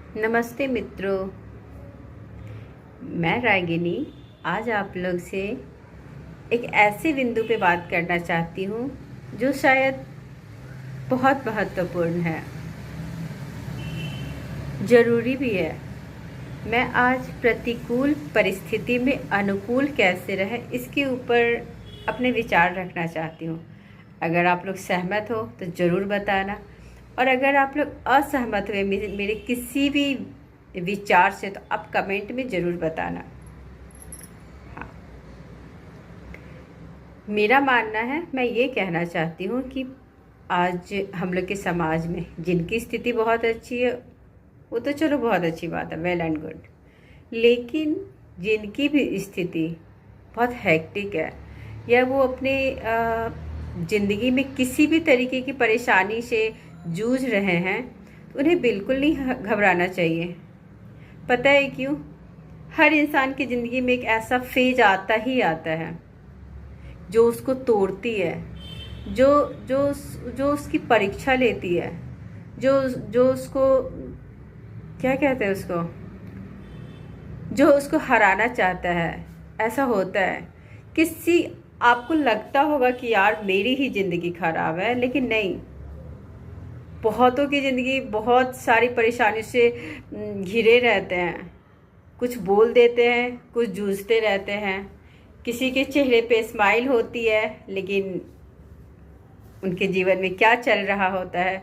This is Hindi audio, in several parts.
नमस्ते मित्रों, मैं रागिनी आज आप लोग से एक ऐसे बिंदु पे बात करना चाहती हूँ जो शायद बहुत महत्वपूर्ण है, ज़रूरी भी है। मैं आज प्रतिकूल परिस्थिति में अनुकूल कैसे रहे इसके ऊपर अपने विचार रखना चाहती हूँ। अगर आप लोग सहमत हो तो ज़रूर बताना, और अगर आप लोग असहमत हुए मेरे किसी भी विचार से तो आप कमेंट में ज़रूर बताना। हाँ, मेरा मानना है, मैं ये कहना चाहती हूँ कि आज हम लोग के समाज में जिनकी स्थिति बहुत अच्छी है वो तो चलो बहुत अच्छी बात है, वेल एंड गुड। लेकिन जिनकी भी स्थिति बहुत हेक्टिक है या वो अपने ज़िंदगी में किसी भी तरीके की परेशानी से जूझ रहे हैं तो उन्हें बिल्कुल नहीं घबराना चाहिए। पता है क्यों? हर इंसान की ज़िंदगी में एक ऐसा फेज आता ही आता है जो उसको तोड़ती है, जो जो जो उसकी परीक्षा लेती है, जो जो उसको क्या कहते हैं उसको, जो उसको हराना चाहता है। ऐसा होता है किसी, आपको लगता होगा कि यार मेरी ही ज़िंदगी खराब है, लेकिन नहीं, बहुतों की ज़िंदगी बहुत सारी परेशानी से घिरे रहते हैं। कुछ बोल देते हैं, कुछ जूझते रहते हैं। किसी के चेहरे पे स्माइल होती है लेकिन उनके जीवन में क्या चल रहा होता है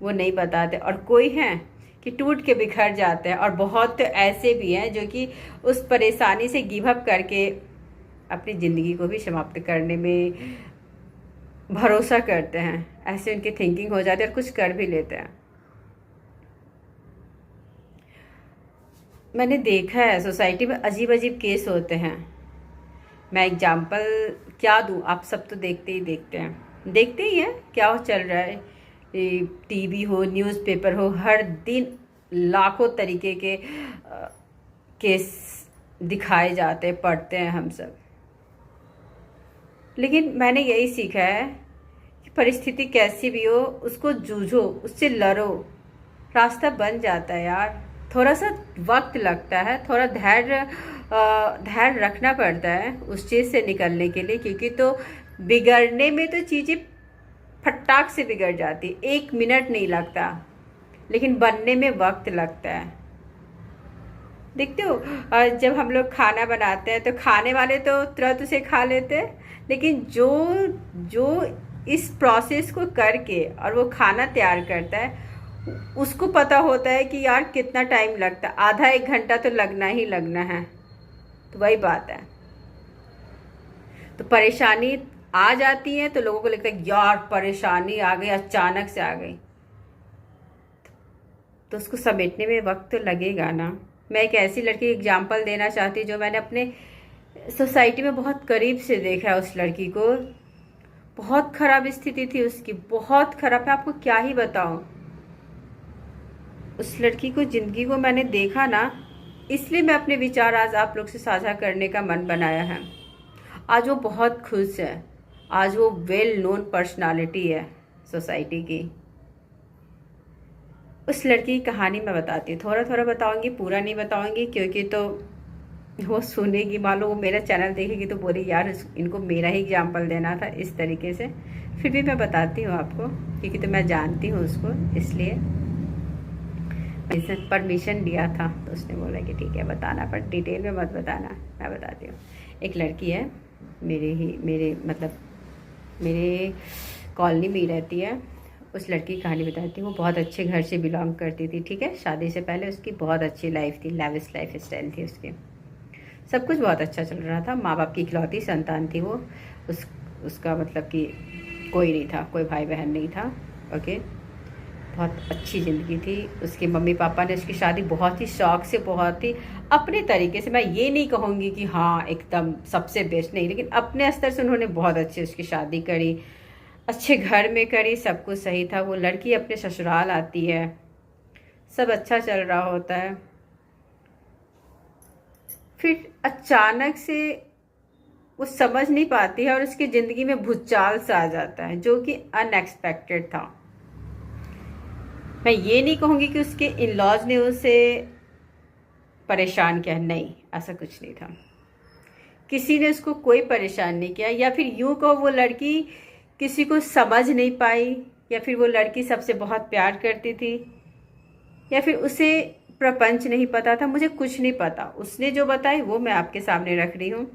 वो नहीं बताते। और कोई हैं कि टूट के बिखर जाते हैं, और बहुत तो ऐसे भी हैं जो कि उस परेशानी से गिव अप करके अपनी ज़िंदगी को भी समाप्त करने में भरोसा करते हैं। ऐसे उनकी थिंकिंग हो जाती है और कुछ कर भी लेते हैं। मैंने देखा है सोसाइटी में अजीब अजीब केस होते हैं। मैं एग्जाम्पल क्या दूँ, आप सब तो देखते ही हैं क्या चल रहा है। टीवी हो, न्यूज़पेपर हो, हर दिन लाखों तरीके के केस दिखाए जाते हैं, पढ़ते हैं हम सब। लेकिन मैंने यही सीखा है कि परिस्थिति कैसी भी हो उसको जूझो, उससे लड़ो, रास्ता बन जाता है यार। थोड़ा सा वक्त लगता है, थोड़ा धैर्य रखना पड़ता है उस चीज़ से निकलने के लिए, क्योंकि तो बिगड़ने में तो चीज़ें फटाक से बिगड़ जाती, 1 मिनट नहीं लगता, लेकिन बनने में वक्त लगता है। देखते हो, जब हम लोग खाना बनाते हैं तो खाने वाले तो तुरंत उसे खा लेते हैं, लेकिन जो जो इस प्रोसेस को करके और वो खाना तैयार करता है उसको पता होता है कि यार कितना टाइम लगता है, आधा 1 घंटा तो लगना ही लगना है। तो वही बात है। तो परेशानी आ जाती है तो लोगों को लगता है यार परेशानी आ गई, अचानक से आ गई, तो उसको समेटने में वक्त तो लगेगा ना। मैं एक ऐसी लड़की की एग्जाम्पल देना चाहती हूँ जो मैंने अपने सोसाइटी में बहुत करीब से देखा है। उस लड़की को बहुत ख़राब स्थिति थी उसकी, बहुत ख़राब है, आपको क्या ही बताऊँ। उस लड़की को, ज़िंदगी को मैंने देखा ना, इसलिए मैं अपने विचार आज आप लोग से साझा करने का मन बनाया है। आज वो बहुत खुश है, आज वो वेल नोन पर्सनालिटी है सोसाइटी की। उस लड़की की कहानी मैं बताती हूँ, थोड़ा थोड़ा बताऊँगी, पूरा नहीं बताऊँगी, क्योंकि तो वो सुनेगी, मान लो वो मेरा चैनल देखेगी तो बोली यार इनको मेरा ही एग्जाम्पल देना था इस तरीके से। फिर भी मैं बताती हूँ आपको, क्योंकि तो मैं जानती हूँ उसको, इसलिए इसने परमिशन दिया था तो उसने बोला कि ठीक है बताना, पर डिटेल में मत बताना, मैं बताती हूँ। एक लड़की है, मेरे कॉलोनी में ही रहती है। उस लड़की की कहानी बताती हूँ। वो बहुत अच्छे घर से बिलोंग करती थी, ठीक है। शादी से पहले उसकी बहुत अच्छी लाइफ थी, लैविश लाइफ स्टाइल थी उसकी, सब कुछ बहुत अच्छा चल रहा था। माँ बाप की इकलौती संतान थी वो। उसका मतलब कि कोई नहीं था, कोई भाई बहन नहीं था, ओके। बहुत अच्छी ज़िंदगी थी। उसके मम्मी पापा ने उसकी शादी बहुत ही शौक से, बहुत ही अपने तरीके से, मैं ये नहीं कहूँगी कि हाँ एकदम सबसे बेस्ट नहीं, लेकिन अपने स्तर से उन्होंने बहुत अच्छी उसकी शादी करी, अच्छे घर में करी, सब कुछ सही था। वो लड़की अपने ससुराल आती है, सब अच्छा चल रहा होता है। फिर अचानक से वो समझ नहीं पाती है और उसकी ज़िंदगी में भूचाल सा आ जाता है जो कि अनएक्सपेक्टेड था। मैं ये नहीं कहूँगी कि उसके इन लॉज ने उसे परेशान किया, नहीं, ऐसा कुछ नहीं था। किसी ने उसको कोई परेशान नहीं किया, या फिर यूँ कहो वो लड़की किसी को समझ नहीं पाई, या फिर वो लड़की सबसे बहुत प्यार करती थी, या फिर उसे प्रपंच नहीं पता था, मुझे कुछ नहीं पता। उसने जो बताई वो मैं आपके सामने रख रही हूँ।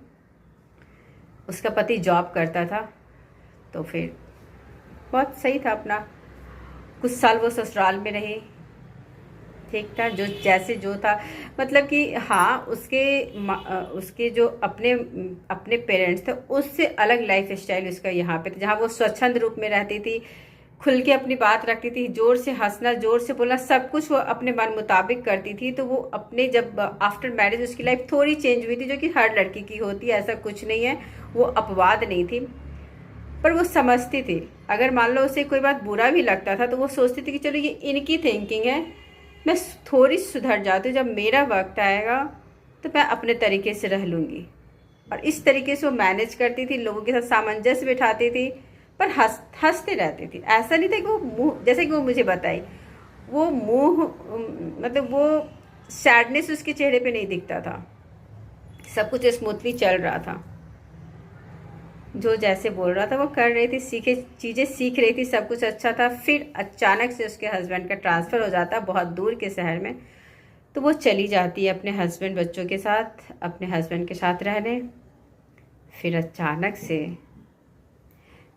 उसका पति जॉब करता था, तो फिर बहुत सही था अपना। कुछ साल वो ससुराल में रही, ठीक था, जो जैसे जो था, मतलब कि हाँ, उसके जो अपने पेरेंट्स थे उससे अलग लाइफ स्टाइल उसका यहाँ पे था, जहाँ वो स्वच्छंद रूप में रहती थी, खुल के अपनी बात रखती थी, जोर से हंसना, जोर से बोलना, सब कुछ वो अपने मन मुताबिक करती थी। तो वो अपने जब आफ्टर मैरिज उसकी लाइफ थोड़ी चेंज हुई थी, जो कि हर लड़की की होती है, ऐसा कुछ नहीं है, वो अपवाद नहीं थी। पर वो समझती थी, अगर मान लो उसे कोई बात बुरा भी लगता था तो वो सोचती थी कि चलो ये इनकी थिंकिंग है, मैं थोड़ी सुधर जाती हूँ, जब मेरा वक्त आएगा तो मैं अपने तरीके से रह लूँगी। और इस तरीके से वो मैनेज करती थी, लोगों के साथ सामंजस्य बिठाती थी, पर हंसते रहती थी। ऐसा नहीं था कि वो मुँह, जैसे कि वो मुझे बताई, वो मुँह, मतलब वो सैडनेस उसके चेहरे पे नहीं दिखता था, सब कुछ स्मूथली चल रहा था, जो जैसे बोल रहा था वो कर रही थी, चीज़ें सीख रही थी, सब कुछ अच्छा था। फिर अचानक से उसके हस्बैंड का ट्रांसफ़र हो जाता है बहुत दूर के शहर में, तो वो चली जाती है अपने हस्बैंड बच्चों के साथ, अपने हस्बैंड के साथ रहने। फिर अचानक से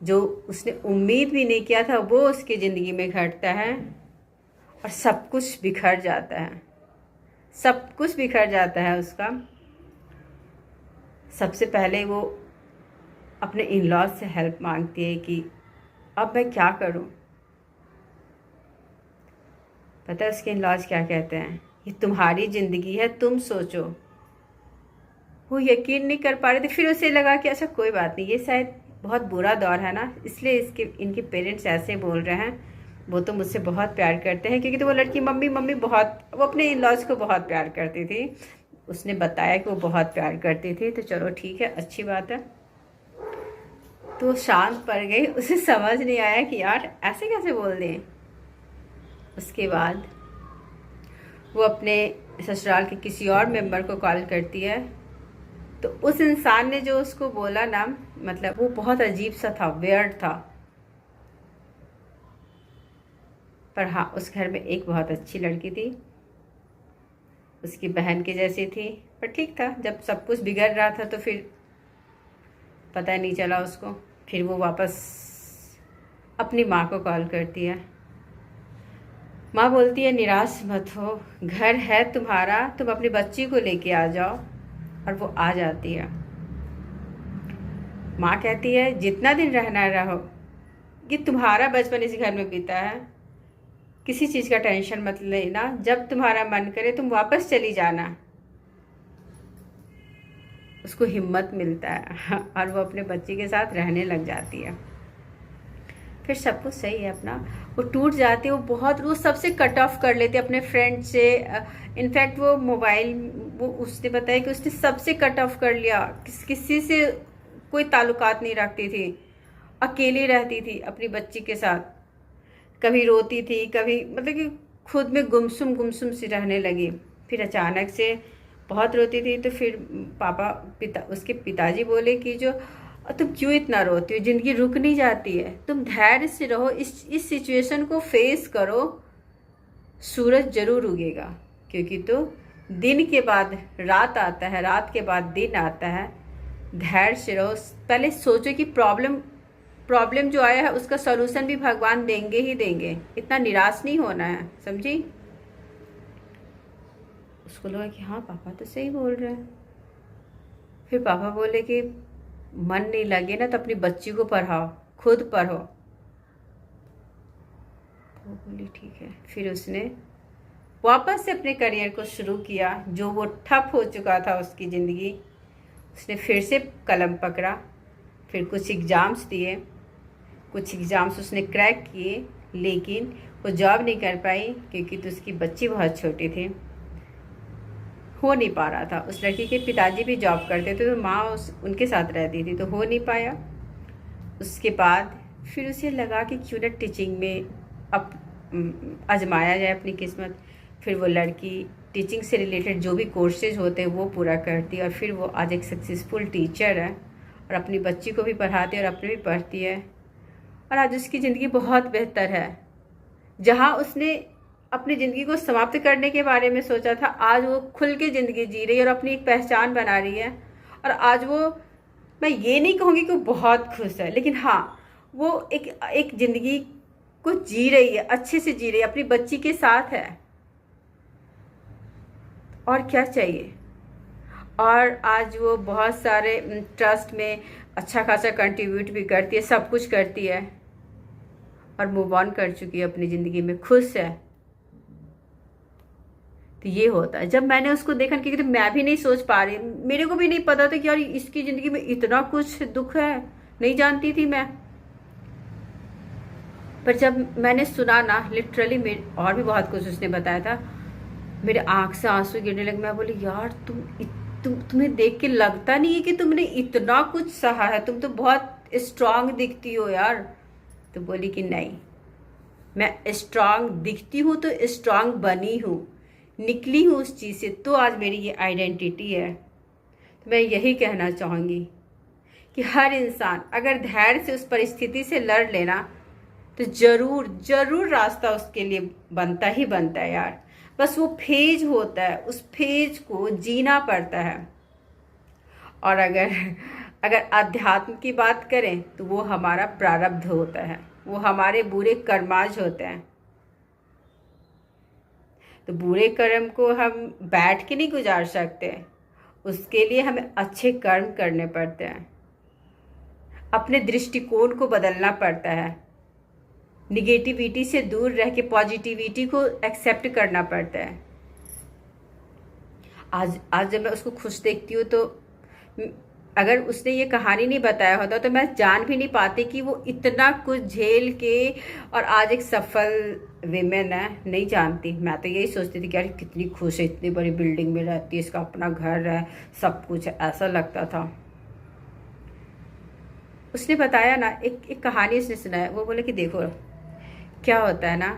जो उसने उम्मीद भी नहीं किया था वो उसकी ज़िंदगी में घटता है, और सब कुछ बिखर जाता है, सब कुछ बिखर जाता है उसका। सबसे पहले वो अपने इन लॉज से हेल्प मांगती है कि अब मैं क्या करूं। पता है उसके इन लॉज क्या कहते हैं? ये तुम्हारी ज़िंदगी है, तुम सोचो। वो यकीन नहीं कर पा रहे थे। फिर उसे लगा कि अच्छा कोई बात नहीं, ये शायद बहुत बुरा दौर है ना, इसलिए इनके पेरेंट्स ऐसे बोल रहे हैं। वो तो मुझसे बहुत प्यार करते हैं, क्योंकि तो वो लड़की मम्मी मम्मी बहुत, वो अपने इन लॉज को बहुत प्यार करती थी। उसने बताया कि वो बहुत प्यार करती थी, तो चलो ठीक है, अच्छी बात है। तो शांत पड़ गई, उसे समझ नहीं आया कि यार ऐसे कैसे बोल दें। उसके बाद वो अपने ससुराल के किसी और मेंबर को कॉल करती है, तो उस इंसान ने जो उसको बोला ना, मतलब वो बहुत अजीब सा था, वियर्ड था। पर हाँ, उस घर में एक बहुत अच्छी लड़की थी, उसकी बहन की जैसी थी। पर ठीक था, जब सब कुछ बिगड़ रहा था तो फिर पता नहीं चला उसको। फिर वो वापस अपनी माँ को कॉल करती है। माँ बोलती है निराश मत हो, घर है तुम्हारा, तुम अपनी बच्ची को लेके आ जाओ। और वो आ जाती है। माँ कहती है जितना दिन रहना रहो, ये तुम्हारा बचपन इस घर में बीता है, किसी चीज़ का टेंशन मत लेना, जब तुम्हारा मन करे तुम वापस चली जाना। उसको हिम्मत मिलता है और वो अपने बच्चे के साथ रहने लग जाती है। फिर सब कुछ सही है अपना। वो टूट जाती है, वो सबसे कट ऑफ कर लेते अपने फ्रेंड से। इनफैक्ट वो मोबाइल, वो उसने बताया कि उसने सबसे कट ऑफ कर लिया, किसी से कोई ताल्लुकात नहीं रखती थी, अकेली रहती थी अपनी बच्ची के साथ। कभी रोती थी, कभी मतलब कि खुद में गुमसुम सी रहने लगी। फिर अचानक से बहुत रोती थी, तो फिर उसके पिताजी बोले कि जो तुम क्यों इतना रोती हो, ज़िंदगी रुक नहीं जाती है, तुम धैर्य से रहो, इस सिचुएशन को फेस करो, सूरज जरूर उगेगा। क्योंकि तो दिन के बाद रात आता है, रात के बाद दिन आता है। धैर्य से रहो, पहले सोचो कि प्रॉब्लम जो आया है उसका सॉल्यूशन भी भगवान देंगे ही देंगे, इतना निराश नहीं होना है, समझी। उसको लगा कि हाँ पापा तो सही बोल रहे हैं। फिर पापा बोले कि मन नहीं लगे ना तो अपनी बच्ची को पढ़ाओ, खुद पढ़ो। वो बोली ठीक है। फिर उसने वापस से अपने करियर को शुरू किया, जो वो ठप हो चुका था उसकी ज़िंदगी। उसने फिर से कलम पकड़ा, फिर कुछ एग्ज़ाम्स दिए, कुछ एग्ज़ाम्स उसने क्रैक किए, लेकिन वो जॉब नहीं कर पाई क्योंकि तो उसकी बच्ची बहुत छोटी थी, हो नहीं पा रहा था। उस लड़की के पिताजी भी जॉब करते थे, तो माँ उनके साथ रहती थी, तो हो नहीं पाया। उसके बाद फिर उसे लगा कि क्यों ना टीचिंग में अब आजमाया जाए अपनी किस्मत। फिर वो लड़की टीचिंग से रिलेटेड जो भी कोर्सेज होते हैं वो पूरा करती है और फिर वो आज एक सक्सेसफुल टीचर है और अपनी बच्ची को भी पढ़ाती है और अपने भी पढ़ती है और आज उसकी ज़िंदगी बहुत बेहतर है। जहाँ उसने अपनी ज़िंदगी को समाप्त करने के बारे में सोचा था, आज वो खुल के ज़िंदगी जी रही है और अपनी एक पहचान बना रही है। और आज वो, मैं ये नहीं कहूँगी कि वो बहुत खुश है, लेकिन हाँ, वो एक ज़िंदगी को जी रही है, अच्छे से जी रही है, अपनी बच्ची के साथ है। और क्या चाहिए। और आज वो बहुत सारे ट्रस्ट में अच्छा खासा कंट्रीब्यूट भी करती है, सब कुछ करती है और मूव ऑन कर चुकी है, अपनी ज़िंदगी में खुश है। तो ये होता है। जब मैंने उसको देखा, क्योंकि तो मैं भी नहीं सोच पा रही, मेरे को भी नहीं पता था कि यार इसकी ज़िंदगी में इतना कुछ दुख है, नहीं जानती थी मैं। पर जब मैंने सुना ना, लिटरली और भी बहुत कुछ उसने बताया था, मेरे आँख से आंसू गिरने लगे। मैं बोली यार तुम्हें देख के लगता नहीं है कि तुमने इतना कुछ सहा है, तुम तो बहुत स्ट्रांग दिखती हो यार। तो बोली कि नहीं, मैं स्ट्रांग दिखती हूँ तो स्ट्रांग बनी हूँ, निकली हूँ उस चीज़ से, तो आज मेरी ये आइडेंटिटी है। तो मैं यही कहना चाहूँगी कि हर इंसान अगर धैर्य से उस परिस्थिति से लड़ लेना तो ज़रूर रास्ता उसके लिए बनता ही बनता है यार। बस वो फेज होता है, उस फेज को जीना पड़ता है। और अगर अध्यात्म की बात करें तो वो हमारा प्रारब्ध होता है, वो हमारे बुरे कर्माज होते हैं। तो बुरे कर्म को हम बैठ के नहीं गुजार सकते, उसके लिए हमें अच्छे कर्म करने पड़ते हैं, अपने दृष्टिकोण को बदलना पड़ता है, निगेटिविटी से दूर रह के पॉजिटिविटी को एक्सेप्ट करना पड़ता है। आज जब मैं उसको खुश देखती हूँ तो अगर उसने ये कहानी नहीं बताया होता तो मैं जान भी नहीं पाती कि वो इतना कुछ झेल के और आज एक सफल विमेन है। नहीं जानती, मैं तो यही सोचती थी कि यार कितनी खुश है, इतनी बड़ी बिल्डिंग में रहती है, इसका अपना घर है, सब कुछ है, ऐसा लगता था। उसने बताया ना, एक कहानी उसने सुनाया, वो बोले कि देखो क्या होता है ना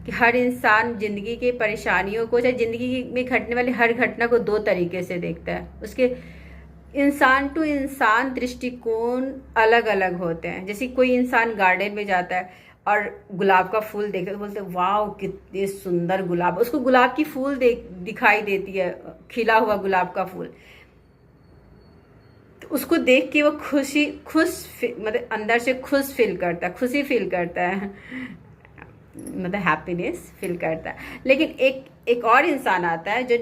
कि हर इंसान ज़िंदगी के परेशानियों को, चाहे ज़िंदगी में घटने वाली हर घटना को दो तरीके से देखता है। उसके इंसान टू इंसान दृष्टिकोण अलग अलग होते हैं। जैसे कोई इंसान गार्डन में जाता है और गुलाब का फूल देखता है तो बोलते हैं वाह कितने सुंदर गुलाब, उसको गुलाब की फूल दिखाई देती है, खिला हुआ गुलाब का फूल, तो उसको देख के वो मतलब अंदर से खुश फील करता है, खुशी फील करता है, मतलब हैप्पीनेस फील करता है। लेकिन एक और इंसान आता है जो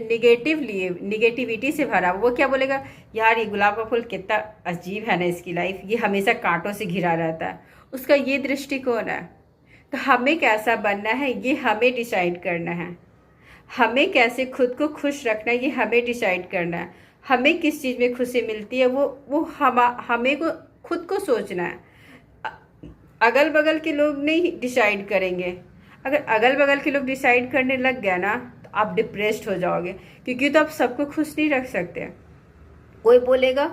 निगेटिविटी से भरा, वो क्या बोलेगा, यार ये गुलाब का फूल कितना अजीब है ना, इसकी लाइफ, ये हमेशा कांटों से घिरा रहता है। उसका ये दृष्टिकोण है। तो हमें कैसा बनना है ये हमें डिसाइड करना है, हमें कैसे खुद को खुश रखना है ये हमें डिसाइड करना है, हमें किस चीज़ में खुशी मिलती है वो हमें को खुद को सोचना है। अगल बगल के लोग नहीं डिसाइड करेंगे। अगर अगल बगल के लोग डिसाइड करने लग गया ना तो आप डिप्रेस्ड हो जाओगे, क्योंकि तो आप सबको खुश नहीं रख सकते। कोई बोलेगा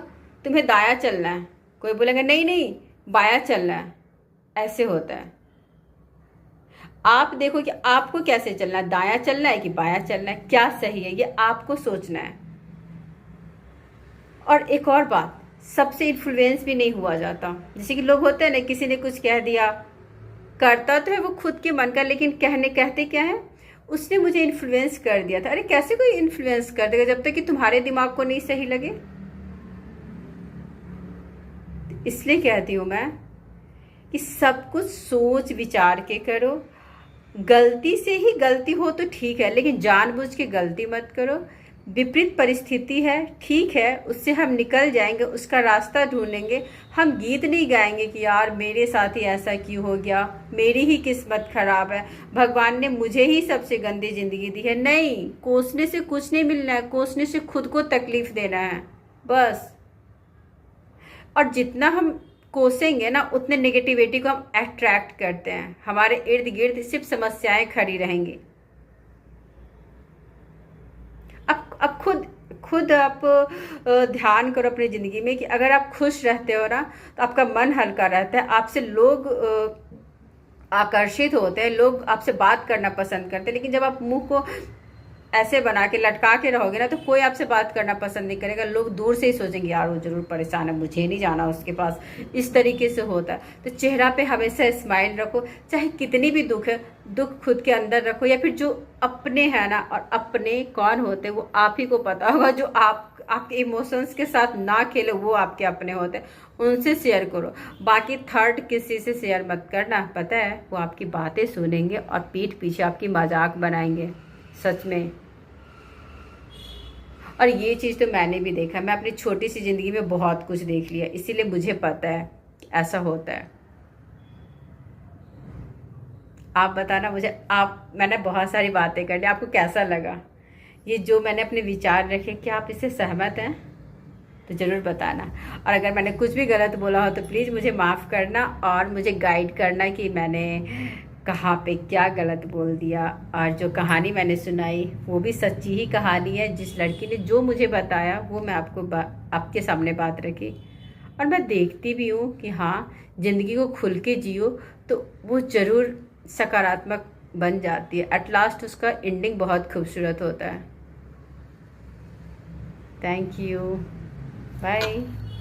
तुम्हें दाया चलना है, कोई बोलेगा नहीं बाया चलना है, ऐसे होता है। आप देखो कि आपको कैसे चलना है, दाया चलना है कि बाया चलना है, क्या सही है ये आपको सोचना है। और एक और बात, सबसे इन्फ्लुएंस भी नहीं हुआ जाता। जैसे कि लोग होते हैं ना, किसी ने कुछ कह दिया, करता तो है वो खुद के मन का, लेकिन कहते क्या है, उसने मुझे इन्फ्लुएंस कर दिया था। अरे कैसे कोई इन्फ्लुएंस कर देगा जब तक कि तुम्हारे दिमाग को नहीं सही लगे। इसलिए कहती हूँ मैं कि सब कुछ सोच विचार के करो। गलती से ही गलती हो तो ठीक है, लेकिन जानबूझ के गलती मत करो। विपरीत परिस्थिति है, ठीक है, उससे हम निकल जाएंगे, उसका रास्ता ढूंढ लेंगे। हम गीत नहीं गाएंगे कि यार मेरे साथ ही ऐसा क्यों हो गया, मेरी ही किस्मत खराब है, भगवान ने मुझे ही सबसे गंदी जिंदगी दी है। नहीं, कोसने से कुछ नहीं मिलना है, कोसने से खुद को तकलीफ देना है बस। और जितना हम कोसेंगे ना, उतने नेगेटिविटी को हम अट्रैक्ट करते हैं, हमारे इर्द गिर्द सिर्फ समस्याएं खड़ी रहेंगी। अब खुद आप ध्यान करो अपनी ज़िंदगी में कि अगर आप खुश रहते हो ना तो आपका मन हल्का रहता है, आपसे लोग आकर्षित होते हैं, लोग आपसे बात करना पसंद करते हैं। लेकिन जब आप मुंह को ऐसे बना के लटका के रहोगे ना, तो कोई आपसे बात करना पसंद नहीं करेगा। लोग दूर से ही सोचेंगे यार वो जरूर परेशान है, मुझे नहीं जाना उसके पास। इस तरीके से होता है। तो चेहरा पे हमेशा स्माइल रखो, चाहे कितनी भी दुख है, दुख खुद के अंदर रखो, या फिर जो अपने हैं ना, और अपने कौन होते हैं वो आप ही को पता होगा। जो आपके इमोशंस के साथ ना खेले वो आपके अपने होते हैं, उनसे शेयर करो। बाकी थर्ड किसी से शेयर मत करना। पता है वो आपकी बातें सुनेंगे और पीठ पीछे आपकी मजाक बनाएंगे, सच में। और ये चीज़ तो मैंने भी देखा, मैं अपनी छोटी सी ज़िंदगी में बहुत कुछ देख लिया, इसीलिए मुझे पता है कि ऐसा होता है। आप बताना मुझे, मैंने बहुत सारी बातें कर ली, आपको कैसा लगा ये जो मैंने अपने विचार रखे? क्या आप इससे सहमत हैं? तो ज़रूर बताना। और अगर मैंने कुछ भी गलत बोला हो तो प्लीज़ मुझे माफ़ करना और मुझे गाइड करना कि मैंने कहाँ पे क्या गलत बोल दिया। और जो कहानी मैंने सुनाई वो भी सच्ची ही कहानी है। जिस लड़की ने जो मुझे बताया वो मैं आपके सामने बात रखी। और मैं देखती भी हूँ कि हाँ, ज़िंदगी को खुल के जियो तो वो ज़रूर सकारात्मक बन जाती है। एट लास्ट उसका एंडिंग बहुत खूबसूरत होता है। Thank you, bye.